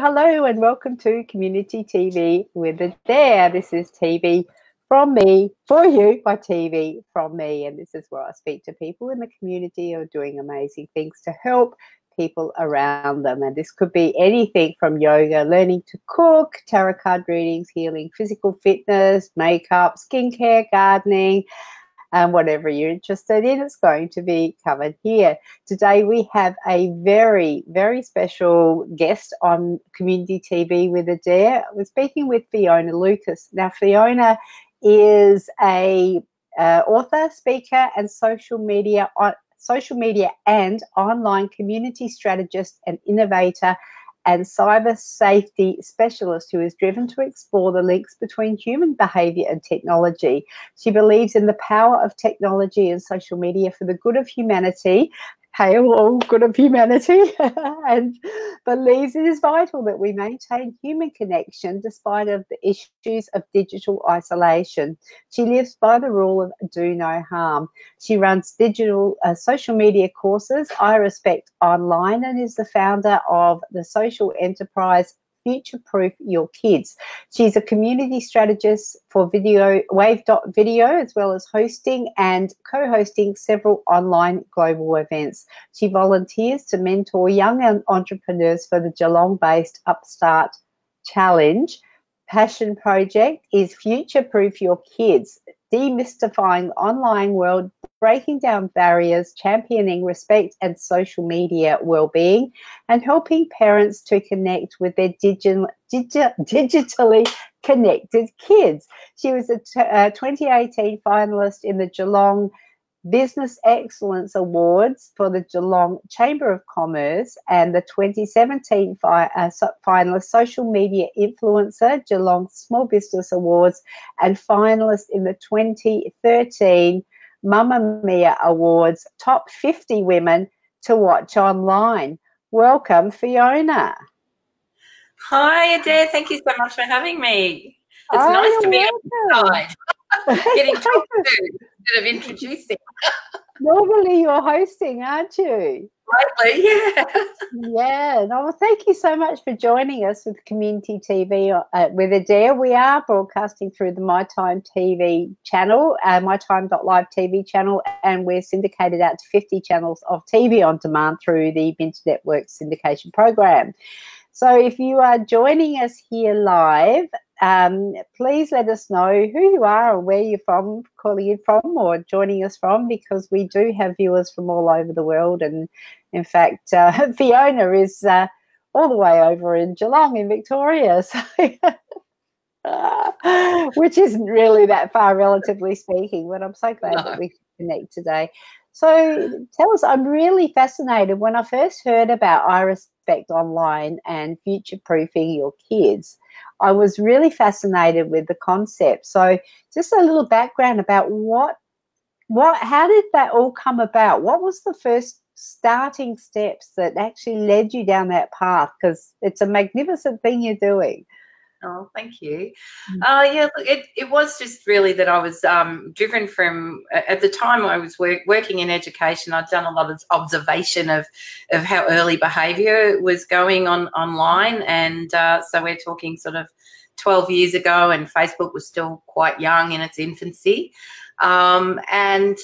hello, and welcome to Community TV with Adaire. This is TV from me, for you, by TV from me. And this is where I speak to people in the community who are doing amazing things to help people around them. And this could be anything from yoga, learning to cook, tarot card readings, healing, physical fitness, makeup, skincare, gardening, and whatever you're interested in, it's going to be covered here. Today we have a very, very special guest on Community TV with Adaire. We're speaking with Fiona Lucas. Now, Fiona is a author, speaker, and social media and online community strategist and innovator and cyber safety specialist who is driven to explore the links between human behaviour and technology. She believes in the power of technology and social media for the good of humanity, hail all good of humanity, and believes it is vital that we maintain human connection despite of the issues of digital isolation. She lives by the rule of do no harm. She runs digital social media courses, I Respect Online, and is the founder of the social enterprise Futureproof Your Kids. She's a community strategist for Wave.video, as well as hosting and co-hosting several online global events. She volunteers to mentor young entrepreneurs for the Geelong-based Upstart Challenge. Passion project is Futureproof Your Kids, demystifying the online world, breaking down barriers, championing respect and social media well-being, and helping parents to connect with their digitally connected kids. She was a 2018 finalist in the Geelong Business Excellence Awards for the Geelong Chamber of Commerce and the 2017 finalist Social Media Influencer Geelong Small Business Awards, and finalist in the 2013 Mamamia Awards Top 50 Women to Watch Online. Welcome, Fiona. Hi, Adaire. Thank you so much for having me. It's nice to be outside, getting talked to instead of introducing. Normally you're hosting, aren't you? Lately, yeah. Yeah. No, well, thank you so much for joining us with Community TV with Adaire. We are broadcasting through the My Time TV channel, mytime.live TV channel, and we're syndicated out to 50 channels of TV on demand through the Binge Network syndication program. So if you are joining us here live, please let us know who you are or where you're from, calling in from or joining us from, because we do have viewers from all over the world. And in fact, Fiona is all the way over in Geelong in Victoria, so which isn't really that far, relatively speaking, but I'm so glad that we can connect today. So tell us, I'm really fascinated. When I first heard about I Respect Online and future-proofing your kids, I was really fascinated with the concept. So just a little background about how did that all come about? What was the first starting steps that actually led you down that path? Because it's a magnificent thing you're doing. Oh, thank you. Yeah, look, it was just really that I was driven from, at the time I was working in education, I'd done a lot of observation of how early behaviour was going on online. And so we're talking sort of 12 years ago, and Facebook was still quite young in its infancy. And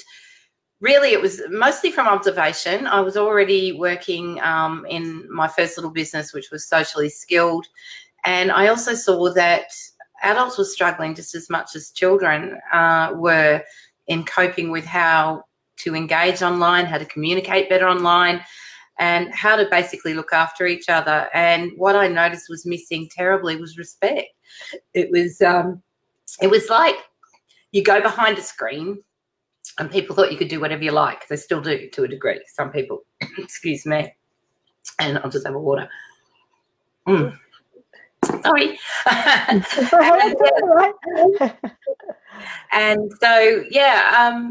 really it was mostly from observation. I was already working in my first little business, which was socially skilled. And I also saw that adults were struggling just as much as children were in coping with how to engage online, how to communicate better online, and how to basically look after each other. And what I noticed was missing terribly was respect. It was like you go behind a screen and people thought you could do whatever you like. They still do to a degree, some people. Excuse me. And I'll just have a water. Sorry. And so, yeah,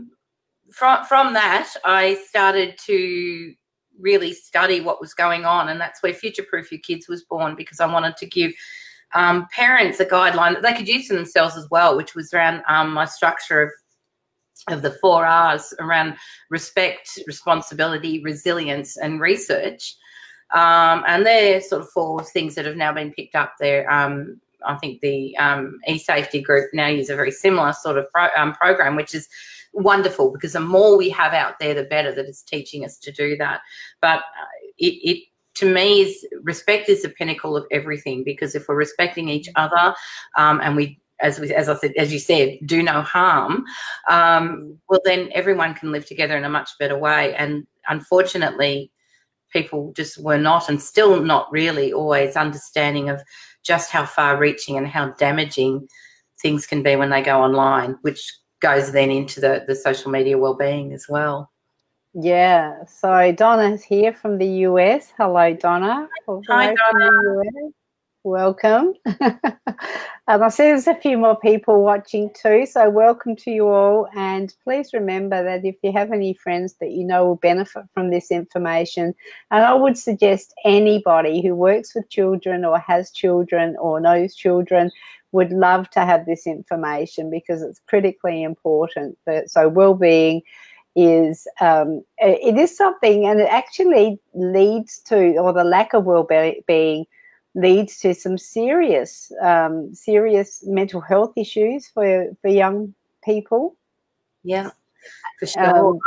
from that, I started to really study what was going on, and that's where Futureproof Your Kids was born, because I wanted to give parents a guideline that they could use for themselves as well, which was around my structure of the 4 R's around respect, responsibility, resilience, and research. And they're sort of 4 things that have now been picked up there. I think the eSafety group now use a very similar sort of program, which is wonderful, because the more we have out there, the better, that it's teaching us to do that. But it to me, is respect is the pinnacle of everything, because if we're respecting each other, and we, as you said, do no harm, well, then everyone can live together in a much better way. And unfortunately, people just were not, and still not really always, understanding of just how far-reaching and how damaging things can be when they go online, which goes then into the social media well-being as well. Yeah. So Donna's here from the US. Hello, Donna. Hi, Donna. From the US. Welcome. And I see there's a few more people watching too, so welcome to you all. And please remember that if you have any friends that you know will benefit from this information, and I would suggest anybody who works with children or has children or knows children would love to have this information, because it's critically important. So well-being is it is something, and it actually leads to, or the lack of well-being leads to some serious mental health issues for young people. Yeah, for sure.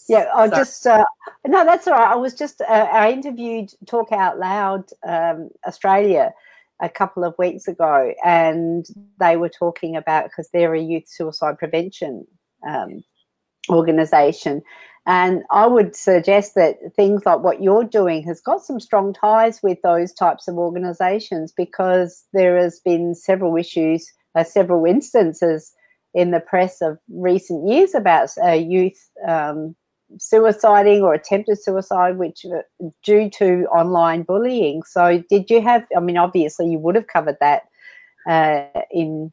Yeah, I just no, that's all right. I was just I interviewed Talk Out Loud Australia a couple of weeks ago, and they were talking about, because they're a youth suicide prevention organisation, and I would suggest that things like what you're doing has got some strong ties with those types of organisations, because there has been several instances in the press of recent years about youth suiciding or attempted suicide, which due to online bullying. So did you have, I mean, obviously you would have covered that in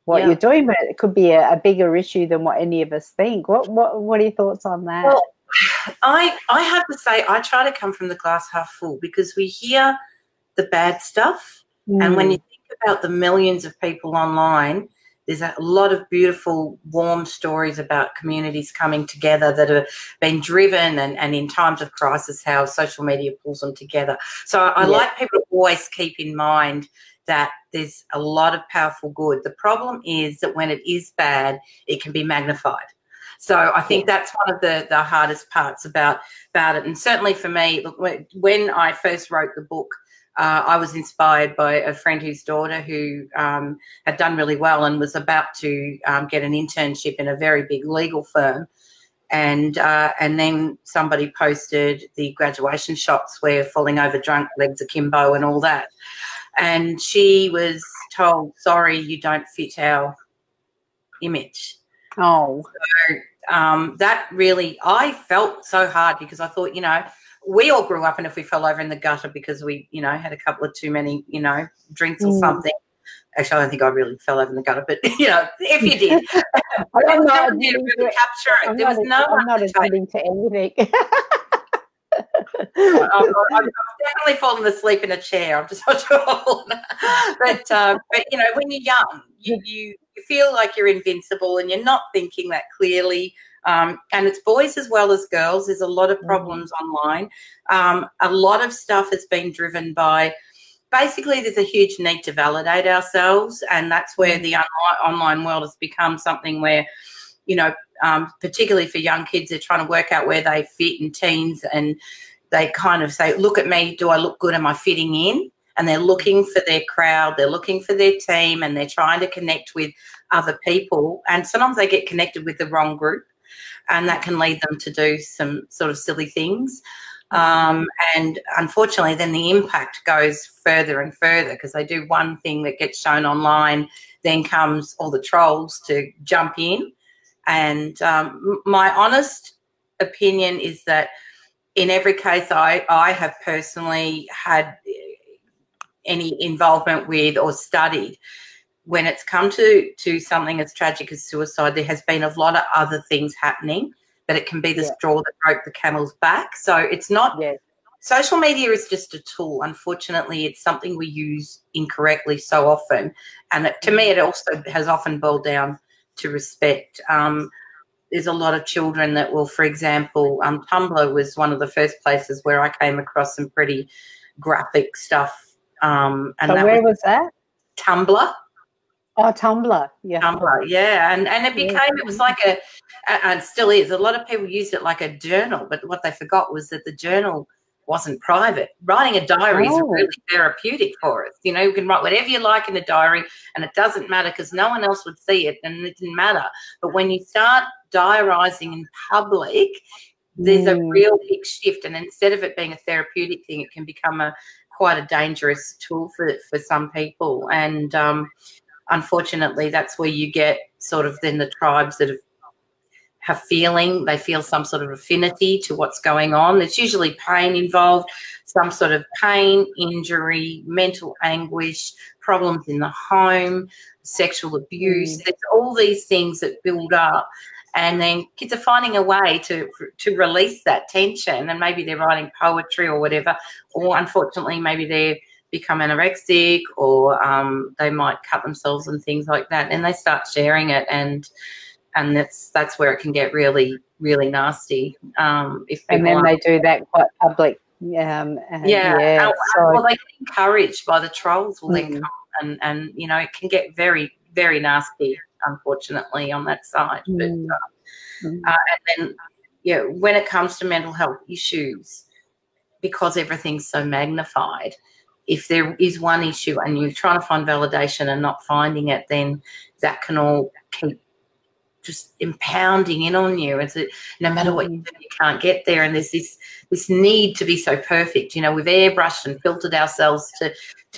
what you're doing, but it could be a bigger issue than what any of us think. What are your thoughts on that? Well, I have to say, I try to come from the glass half full, because we hear the bad stuff, and when you think about the millions of people online, there's a lot of beautiful, warm stories about communities coming together that have been driven, and in times of crisis, how social media pulls them together. So I like people to always keep in mind that there's a lot of powerful good. The problem is that when it is bad, it can be magnified. So I think that's one of the hardest parts about it. And certainly for me, look, when I first wrote the book, I was inspired by a friend whose daughter who had done really well and was about to get an internship in a very big legal firm. And then somebody posted the graduation shots where falling over drunk, legs akimbo and all that. And she was told, sorry, you don't fit our image. Oh. So that really, I felt so hard, because I thought, we all grew up, and if we fell over in the gutter because we, had a couple of too many, drinks or something. Actually, I don't think I really fell over in the gutter, but, if you did, I'm not admitting to anything. I've definitely fallen asleep in a chair. I'm just not sure. but when you're young, you feel like you're invincible, and you're not thinking that clearly. And it's boys as well as girls. There's a lot of problems online. A lot of stuff has been driven by, basically, there's a huge need to validate ourselves, and that's where the online world has become something where, particularly for young kids, they're trying to work out where they fit in teens, and they kind of say, look at me, do I look good, am I fitting in? And they're looking for their crowd, they're looking for their team, and they're trying to connect with other people. And sometimes they get connected with the wrong group, and that can lead them to do some sort of silly things. And unfortunately, then the impact goes further and further, because they do one thing that gets shown online, then comes all the trolls to jump in. And my honest opinion is that in every case I have personally had any involvement with or studied, when it's come to something as tragic as suicide, there has been a lot of other things happening, but it can be the straw that broke the camel's back. So it's not social media is just a tool. Unfortunately, it's something we use incorrectly so often. And to me, it also has often boiled down to respect. there's a lot of children that will, for example, Tumblr was one of the first places where I came across some pretty graphic stuff. And so that where was that? Tumblr. Oh, Tumblr, yeah. Tumblr, yeah. And it became, it was like and still is, a lot of people used it like a journal, but what they forgot was that the journal wasn't private. Writing a diary is really therapeutic for us. You know, you can write whatever you like in a diary and it doesn't matter because no one else would see it and it didn't matter. But when you start diarising in public, there's a real big shift, and instead of it being a therapeutic thing, it can become quite a dangerous tool for some people. And unfortunately, that's where you get sort of then the tribes that they feel some sort of affinity to what's going on. There's usually pain involved, some sort of pain, injury, mental anguish, problems in the home, sexual abuse. There's all these things that build up, and then kids are finding a way to release that tension, and maybe they're writing poetry or whatever, or unfortunately maybe they become anorexic, or they might cut themselves and things like that, and they start sharing it, and that's where it can get really, really nasty. If and then they do that quite public. Well, they get encouraged by the trolls will then come, and you know, it can get very, very nasty, unfortunately, on that side. But and then, yeah, when it comes to mental health issues, because everything's so magnified, if there is one issue and you're trying to find validation and not finding it, then that can all keep just impounding in on you. It's no matter what you do, you can't get there. And there's this need to be so perfect. You know, we've airbrushed and filtered ourselves to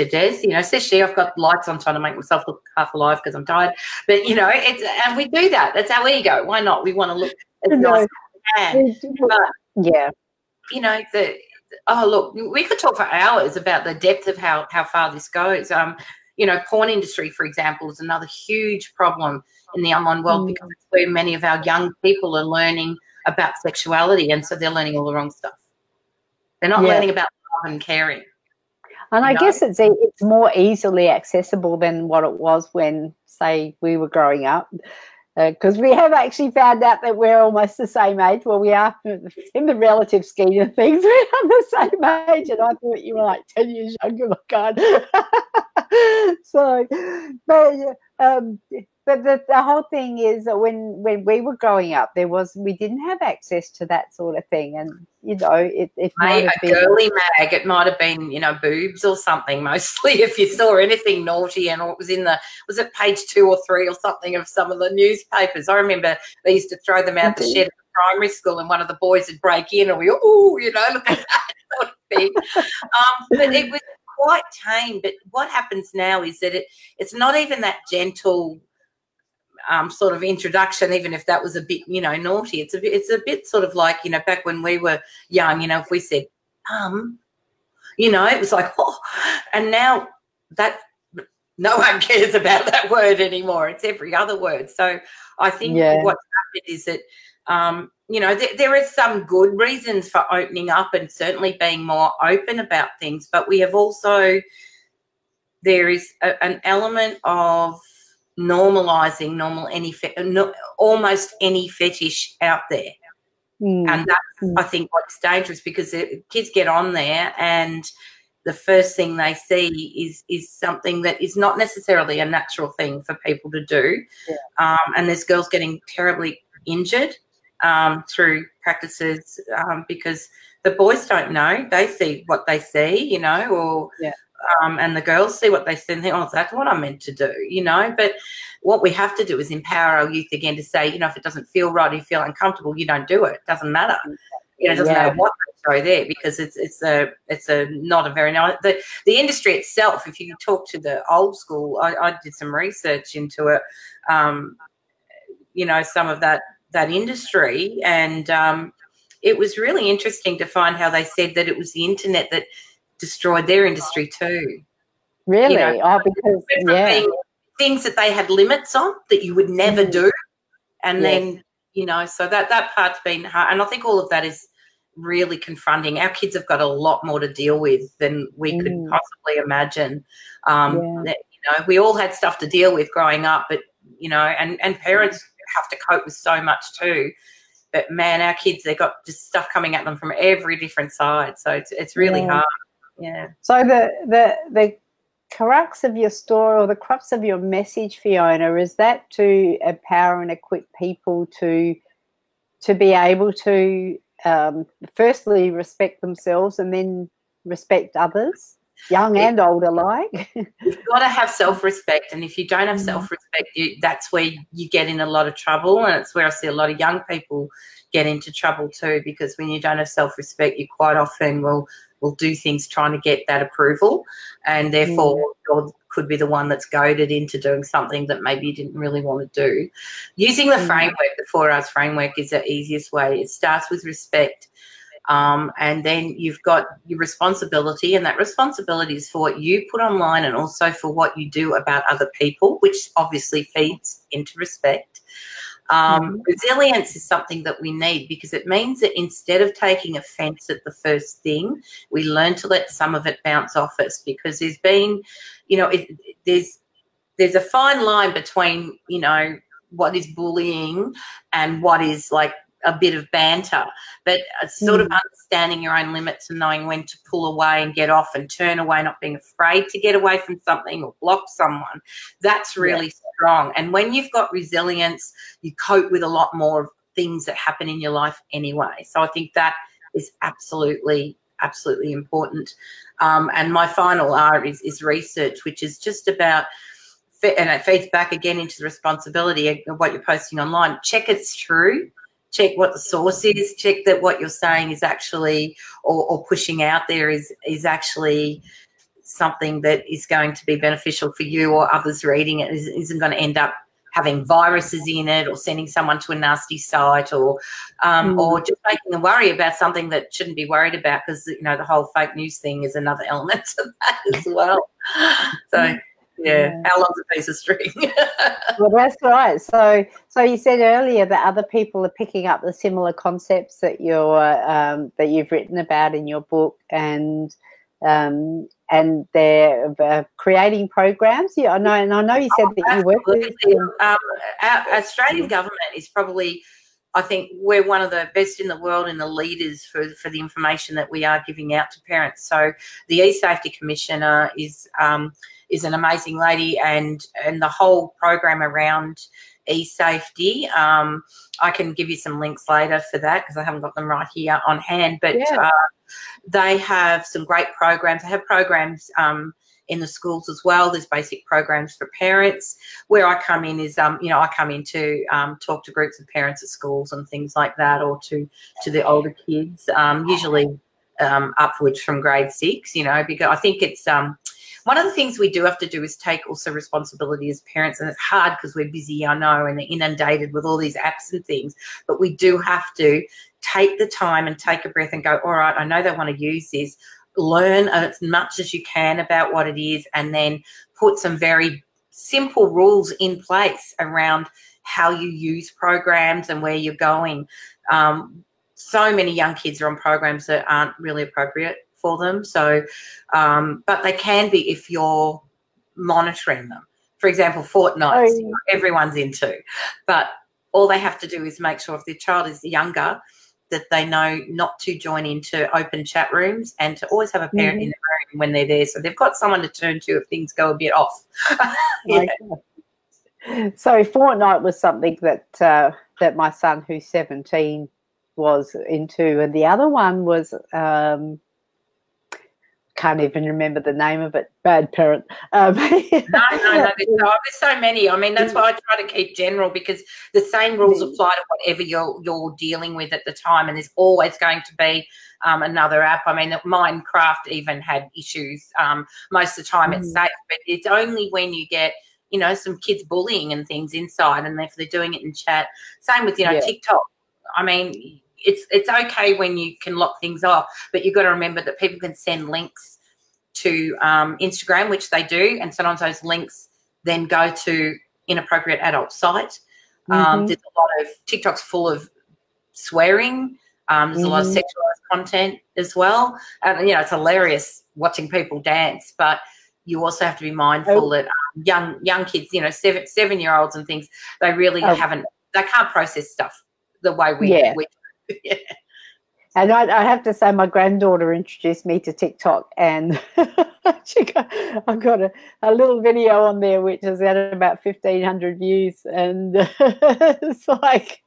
death. You know, especially I've got lights on trying to make myself look half alive because I'm tired. But, you know, and we do that. That's our ego. Why not? We want to look as nice as we can. But, yeah, you know, look, we could talk for hours about the depth of how far this goes. You know, porn industry, for example, is another huge problem in the online world because it's where many of our young people are learning about sexuality, and so they're learning all the wrong stuff. They're not learning about love and caring. And I guess it's more easily accessible than what it was when, say, we were growing up, because we have actually found out that we're almost the same age. Well, we are in the relative scheme of things. We're the same age, and I thought you were like 10 years younger. My God. So, but the whole thing is that when we were growing up, we didn't have access to that sort of thing, and you know, it might have been a girly mag. It might have been, you know, boobs or something mostly. If you saw anything naughty, and it was was it page 2 or 3 or something of some of the newspapers. I remember they used to throw them out the shed at the primary school, and one of the boys would break in, and we, you know, look at that sort of thing. But it was quite tame. But what happens now is that it's not even that gentle sort of introduction, even if that was a bit, you know, naughty. It's a bit sort of like, you know, back when we were young, you know, if we said you know, it was like, oh, and now that no one cares about that word anymore. It's every other word. So I think what's happened is that you know, there is some good reasons for opening up and certainly being more open about things, but we have also, there is an element of normalizing almost any fetish out there. And that's, I think, what's dangerous, because kids get on there and the first thing they see is something that is not necessarily a natural thing for people to do. And there's girls getting terribly injured through practices because the boys don't know. They see what they see, you know, or and the girls see what they see and think, oh, that's what I'm meant to do, you know. But what we have to do is empower our youth again to say, you know, if it doesn't feel right, or you feel uncomfortable, you don't do it. It doesn't matter. You know, it doesn't matter what they show there, because it's a not a very nice, the industry itself. If you talk to the old school, I did some research into it, you know, some of that industry, and it was really interesting to find how they said that it was the internet that destroyed their industry too. Really? You know, because things that they had limits on that you would never do, and then, you know, so that part's been hard, and I think all of that is really confronting. Our kids have got a lot more to deal with than we could possibly imagine. That, you know, we all had stuff to deal with growing up, but, you know, and parents have to cope with so much too. But man, our kids, they got just stuff coming at them from every different side. So it's really hard. Yeah. So the crux of your story, or the crux of your message, Fiona, is that to empower and equip people to be able to firstly respect themselves and then respect others, young and old alike. You've got to have self-respect, and if you don't have self-respect, that's where you get in a lot of trouble, and it's where I see a lot of young people get into trouble too, because when you don't have self-respect, you quite often will do things trying to get that approval, and therefore God could be the one that's goaded into doing something that maybe you didn't really want to do. Using the framework, the 4 R's framework, is the easiest way. It starts with respect. And then you've got your responsibility, and that responsibility is for what you put online and also for what you do about other people, which obviously feeds into respect. Resilience is something that we need, because it means that instead of taking offense at the first thing, we learn to let some of it bounce off us, because there's been, there's a fine line between, what is bullying and what is like a bit of banter, but sort of understanding your own limits and knowing when to pull away and get off and turn away, not being afraid to get away from something or block someone. That's really strong. And when you've got resilience, you cope with a lot more things that happen in your life anyway. So I think that is absolutely important. And my final R is research, which is just about, and it feeds back again into the responsibility of what you're posting online. Check it's true. Check what the source is. Check that what you're saying is actually, or pushing out there is actually something that is going to be beneficial for you or others reading it. Isn't going to end up having viruses in it, or sending someone to a nasty site, or just making them worry about something that shouldn't be worried about, because the whole fake news thing is another element of that as well. So. Yeah, how long's a piece of string? Well, that's right. So you said earlier that other people are picking up the similar concepts that that you've written about in your book, and they're creating programs. Yeah, I know you said that you work with them. Our Australian government is probably, I think, we're one of the best in the world and the leaders for the information that we are giving out to parents. So the E-Safety Commissioner is an amazing lady, and the whole program around e-safety. I can give you some links later for that, because I haven't got them right here on hand. But they have some great programs. They have programs in the schools as well. There's basic programs for parents. Where I come in is, I come in to talk to groups of parents at schools and things like that, or to the older kids, usually upwards from grade 6, because I think it's one of the things we do have to do is take also responsibility as parents, and it's hard because we're busy, I know, and they're inundated with all these apps and things, but we do have to take the time and take a breath and go, all right, I know they want to use this, learn as much as you can about what it is, and then put some very simple rules in place around how you use programs and where you're going. So many young kids are on programs that aren't really appropriate for them. So, but they can be if you're monitoring them. For example, Fortnite, everyone's into, but all they have to do is make sure if their child is younger that they know not to join into open chat rooms, and to always have a parent in the room when they're there, so they've got someone to turn to if things go a bit off. So Fortnite was something that my son, who's 17, was into, and the other one was can't even remember the name of it. Bad parent. No. There's so many. I mean, that's why I try to keep general, because the same rules apply to whatever you're dealing with at the time, and there's always going to be another app. I mean, Minecraft even had issues. Most of the time it's safe, but it's only when you get some kids bullying and things inside, and if they're doing it in chat. Same with TikTok. I mean, it's okay when you can lock things off, but you've got to remember that people can send links to Instagram, which they do, and sometimes those links then go to inappropriate adult site. There's a lot of TikTok's full of swearing. There's a lot of sexualized content as well. It's hilarious watching people dance, but you also have to be mindful that young kids, 7-year-olds and things, they really haven't they can't process stuff the way we yeah. And I have to say, my granddaughter introduced me to TikTok, and I got a little video on there which has had about 1,500 views, and it's like,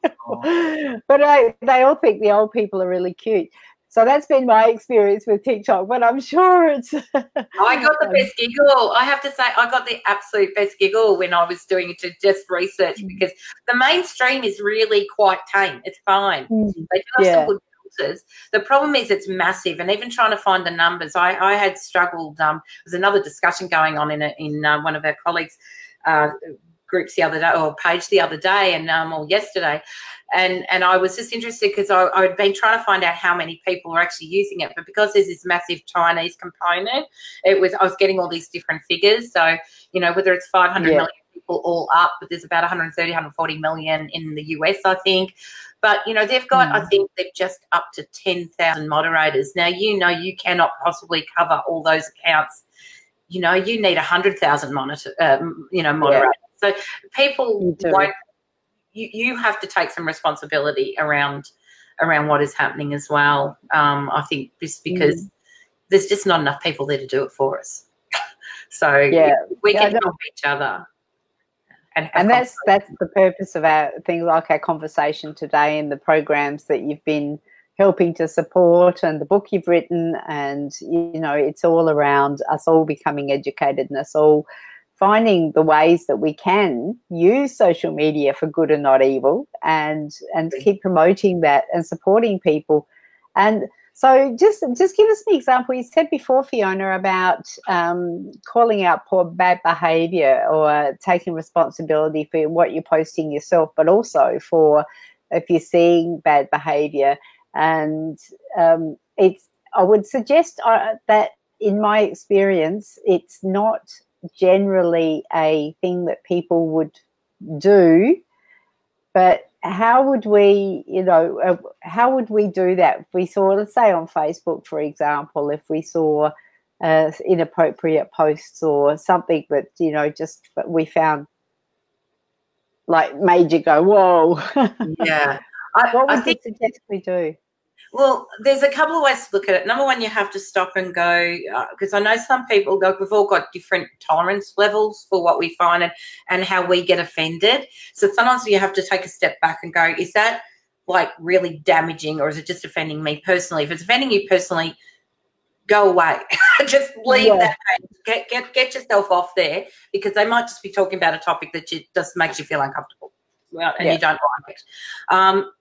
but they all think the old people are really cute. So that's been my experience with TikTok, but I'm sure it's... I got the best giggle. I have to say, I got the absolute best giggle when I was doing it to just research, because the mainstream is really quite tame. It's fine. They do have some good filters. The problem is it's massive, and even trying to find the numbers, I had struggled. There's another discussion going on in one of our colleagues' groups the other day, or page the other day, and or yesterday. And I was just interested because I'd been trying to find out how many people are actually using it, but because there's this massive Chinese component, I was getting all these different figures. So, you know, whether it's 500 million people all up, but there's about 130, 140 million in the US, I think. But, you know, they've got, I think they've just up to 10,000 moderators. Now, you know, you cannot possibly cover all those accounts. You know, you need 100,000 moderators. So people won't. You have to take some responsibility around what is happening as well. I think just because there's just not enough people there to do it for us. So we can help each other. And that's the purpose of our things like our conversation today, and the programs that you've been helping to support, and the book you've written, and, you know, it's all around us all becoming educated and us all finding the ways that we can use social media for good and not evil, and keep promoting that and supporting people. And so just give us an example. You said before, Fiona, about calling out poor bad behaviour, or taking responsibility for what you're posting yourself, but also for if you're seeing bad behaviour. And I would suggest that in my experience, it's not generally a thing that people would do, but how would we, how would we do that if we saw, let's say on Facebook, for example, if we saw inappropriate posts or something that, you know, just we found like made you go, whoa. Yeah. What would you suggest we do? Well, there's a couple of ways to look at it. Number one, you have to stop and go, because I know some people go, we've all got different tolerance levels for what we find and how we get offended. So sometimes you have to take a step back and go, is that like really damaging, or is it just offending me personally? If it's offending you personally, go away. Just leave that page. Get yourself off there, because they might just be talking about a topic that just makes you feel uncomfortable. Well, and you don't like it.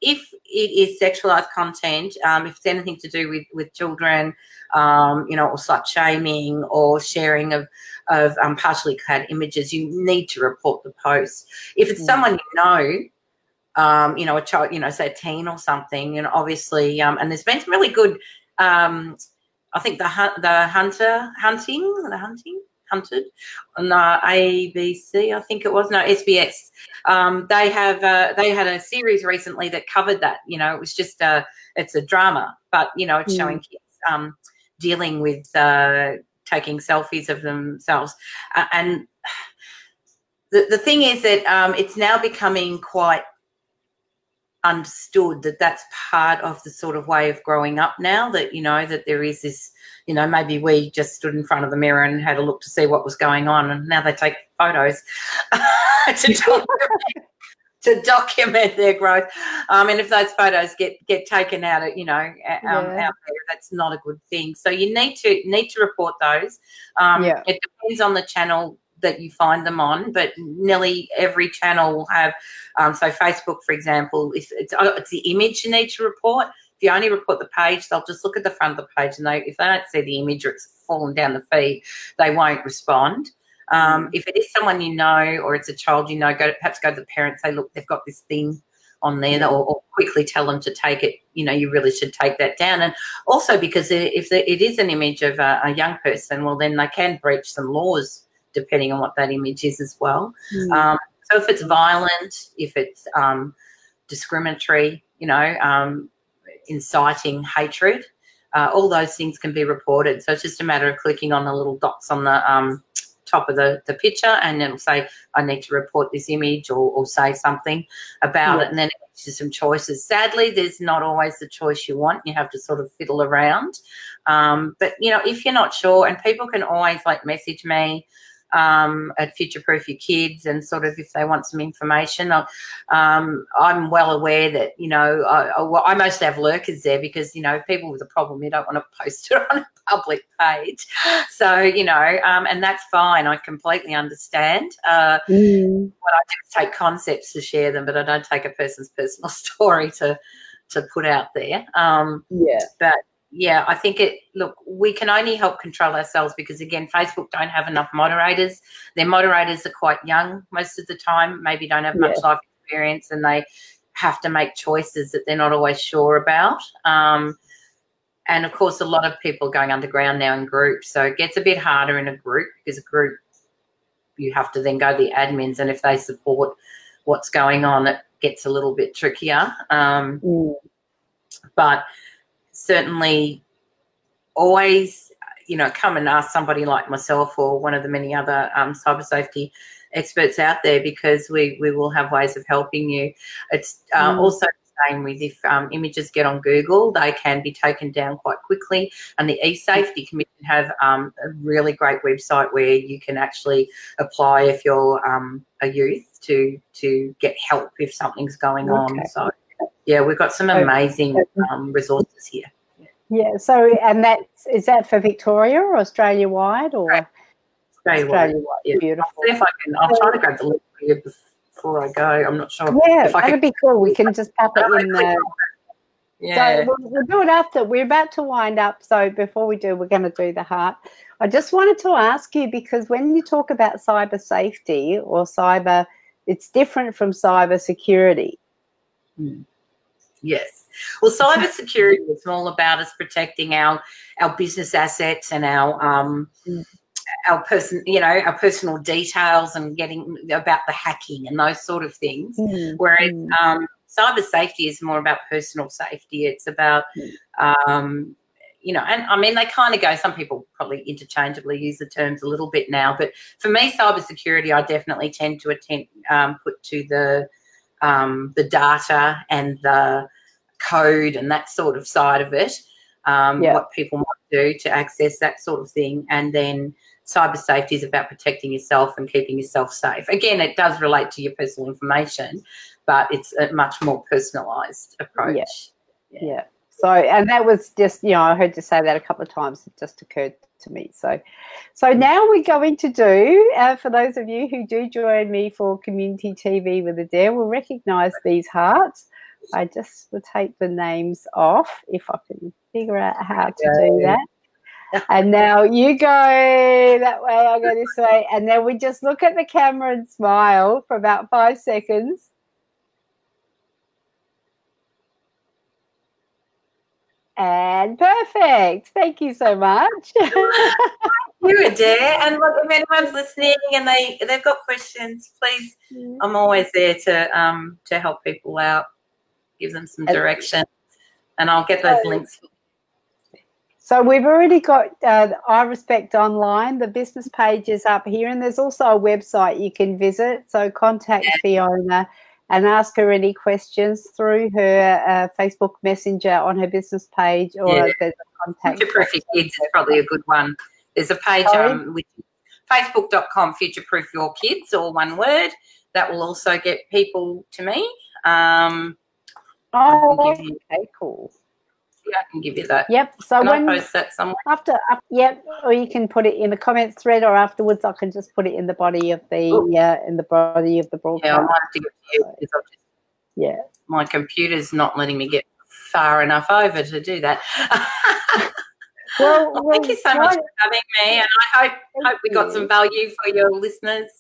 If it is sexualized content, if it's anything to do with children, you know, or slut shaming or sharing of partially clad images, you need to report the post. If it's someone you know, a child, you know, say a teen or something, you know, obviously, and there's been some really good, I think Hunted on ABC, I think it was, no, SBS. They had a series recently that covered that. You know, it was just it's a drama, but, you know, it's showing kids dealing with taking selfies of themselves, and the thing is that it's now becoming quite understood that that's part of the sort of way of growing up now, that, you know, that there is this, you know, maybe we just stood in front of the mirror and had a look to see what was going on, and now they take photos to document their growth. And if those photos get taken out, you know, out there, that's not a good thing. So you need to report those. It depends on the channel that you find them on, but nearly every channel will have, so Facebook, for example, it's the image you need to report. If you only report the page, they'll just look at the front of the page, and if they don't see the image or it's fallen down the feed, they won't respond. If it is someone you know, or it's a child you know, perhaps go to the parents, say, look, they've got this thing on there, or quickly tell them to take it. You know, you really should take that down. And also, because if it is an image of a young person, well, then they can breach some laws depending on what that image is as well. So if it's violent, if it's discriminatory, you know, inciting hatred, all those things can be reported. So it's just a matter of clicking on the little dots on the top of the picture, and it'll say, I need to report this image, or say something about it, and then it gives you some choices. Sadly, there's not always the choice you want. You have to sort of fiddle around. But, you know, if you're not sure, and people can always, like, message me at Futureproof Your Kids, and sort of if they want some information. I'm well aware that, you know, I mostly have lurkers there because, you know, people with a problem, you don't want to post it on a public page. So, you know, and that's fine. I completely understand. What I do is take concepts to share them, but I don't take a person's personal story to put out there. But yeah, I think we can only help control ourselves because, again, Facebook don't have enough moderators. Their moderators are quite young most of the time, maybe don't have much life experience, and they have to make choices that they're not always sure about. And, of course, a lot of people are going underground now in groups, so it gets a bit harder in a group because a group, you have to then go to the admins, and if they support what's going on, it gets a little bit trickier. But certainly always, you know, come and ask somebody like myself or one of the many other cyber safety experts out there, because we will have ways of helping you. It's also the same with if images get on Google, they can be taken down quite quickly. And the eSafety Commission have a really great website where you can actually apply if you're a youth to get help if something's going on. So, yeah, we've got some amazing resources here. Yeah. So, and is that for Victoria or Australia-wide or? Australia-wide. Yeah. Beautiful. I'll try to grab the link for you before I go. I'm not sure. Yeah, that'd be cool. We can just pop it in there. Yeah. So we'll do it after. We're about to wind up. So before we do, we're going to do the heart. I just wanted to ask you, because when you talk about cyber safety or cyber, it's different from cyber security. Yes. Well, cyber security is all about us protecting our business assets and our personal details, and getting about the hacking and those sort of things. Whereas cyber safety is more about personal safety. It's about you know, and I mean, they kind of go, some people probably interchangeably use the terms a little bit now, but for me, cybersecurity, I definitely tend to put to the data and the code and that sort of side of it, what people might do to access that sort of thing. And then cyber safety is about protecting yourself and keeping yourself safe. Again, it does relate to your personal information, but it's a much more personalised approach. Yeah. So, and that was just, you know, I heard you say that a couple of times. It just occurred to me. So now we're going to do, for those of you who do join me for Community TV with Adaire, will recognise these hearts. I just will take the names off if I can figure out how to do that. And now you go that way, I go this way. And then we just look at the camera and smile for about 5 seconds. And perfect. Thank you so much. Thank you, Adaire. And look, if anyone's listening and they've got questions, please, I'm always there to help people out, give them some direction, and I'll get those links. So we've already got I Respect Online. The business page is up here, and there's also a website you can visit. So contact Fiona and ask her any questions through her Facebook Messenger on her business page, or there's a contact. Futureproof Your Kids is probably a good one. There's a page which is facebook.com Futureproof Your Kids, all one word. That will also get people to me. Okay, cool. Yeah, I can give you that. Yep. So when I post that somewhere or you can put it in the comments thread, or afterwards I can just put it in the body of the broadcast. Yeah, I might have to give it to you. My computer's not letting me get far enough over to do that. Well, thank you so much for having me, and I hope we got some value for your listeners.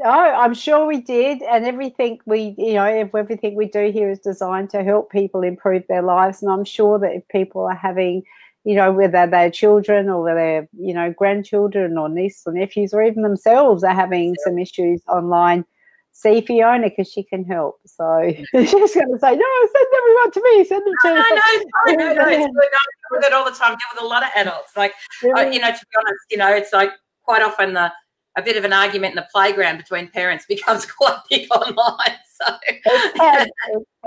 Oh, I'm sure we did, and everything we do here is designed to help people improve their lives. And I'm sure that if people are having, whether they're children or whether they're, grandchildren or nieces or nephews, or even themselves are having some issues online, see Fiona, because she can help. So she's going to say, no, send everyone to me. Send them to No, it's good. I do that all the time. I deal with a lot of adults. Like, really? To be honest, it's like quite often a bit of an argument in the playground between parents becomes quite big online. So it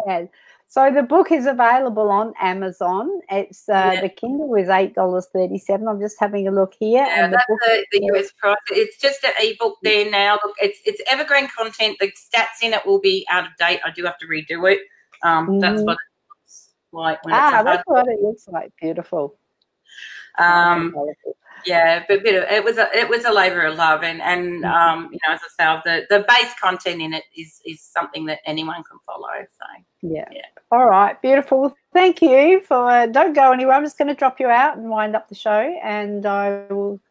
can. So the book is available on Amazon. It's the Kindle is $8.37. I'm just having a look here. Yeah, and that's the US price. It's just an ebook there now. Look, it's evergreen content. The stats in it will be out of date. I do have to redo it. That's what it looks like when it's that's what it looks like. Beautiful. Yeah, but it was a labour of love, and you know, as I say, the base content in it is something that anyone can follow. So yeah. All right, beautiful. Thank you for. Don't go anywhere. I'm just going to drop you out and wind up the show, and I will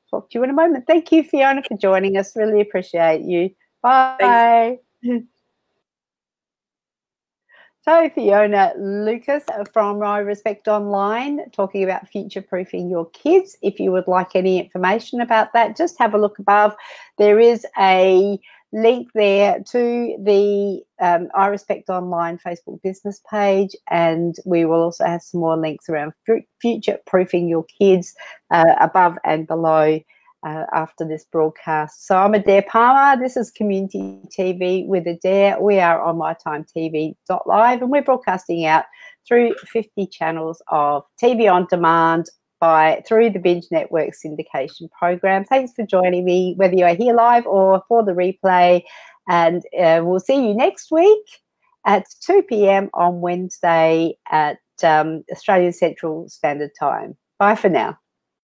talk to you in a moment. Thank you, Fiona, for joining us. Really appreciate you. Bye. So Fiona Lucas from I Respect Online talking about future-proofing your kids. If you would like any information about that, just have a look above. There is a link there to the I Respect Online Facebook business page, and we will also have some more links around future-proofing your kids above and below after this broadcast. So I'm Adaire Palmer. This is Community TV with Adaire. We are on mytimetv.live, and we're broadcasting out through 50 channels of TV on demand through the Binge Network syndication program. Thanks for joining me, whether you're here live or for the replay. And we'll see you next week at 2 p.m. on Wednesday at Australian Central Standard Time. Bye for now.